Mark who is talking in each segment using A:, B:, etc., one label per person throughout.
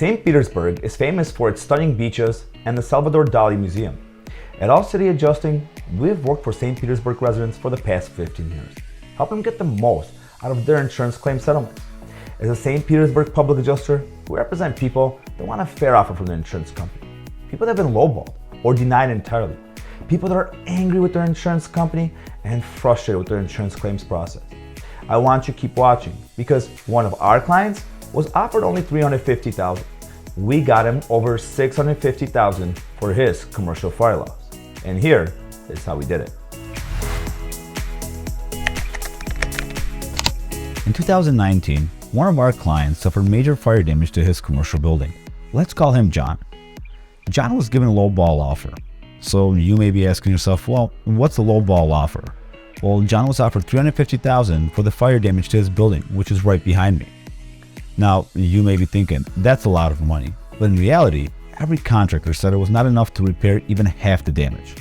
A: St. Petersburg is famous for its stunning beaches and the Salvador Dali Museum. At All City Adjusting, we've worked for St. Petersburg residents for the past 15 years, helping them get the most out of their insurance claim settlement. As a St. Petersburg public adjuster, we represent people that want a fair offer from their insurance company, people that have been lowballed or denied entirely, people that are angry with their insurance company and frustrated with their insurance claims process. I want you to keep watching because one of our clients was offered only $350,000. We got him over $650,000 for his commercial fire loss. And here is how we did it.
B: In 2019, one of our clients suffered major fire damage to his commercial building. Let's call him John. John was given a low ball offer. So you may be asking yourself, well, what's a low ball offer? Well, John was offered $350,000 for the fire damage to his building, which is right behind me. Now, you may be thinking, that's a lot of money. But in reality, every contractor said it was not enough to repair even half the damage.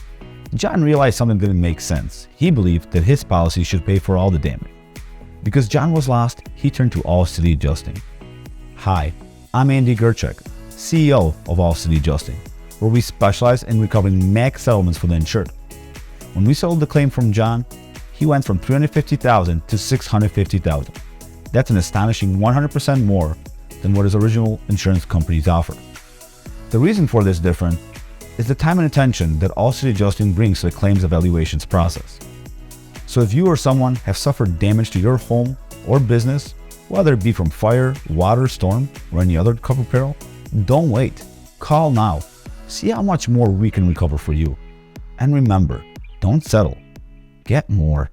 B: John realized something didn't make sense. He believed that his policy should pay for all the damage. Because John was lost, he turned to All City Adjusting. Hi, I'm Andy Gerchek, CEO of All City Adjusting, where we specialize in recovering max settlements for the insured. When we settled the claim from John, he went from $350,000 to $650,000. That's an astonishing 100% more than what his original insurance companies offered. The reason for this difference is the time and attention that All City Adjusting brings to the claims evaluations process. So if you or someone have suffered damage to your home or business, whether it be from fire, water, storm, or any other covered peril, don't wait. Call now. See how much more we can recover for you. And remember, don't settle. Get more.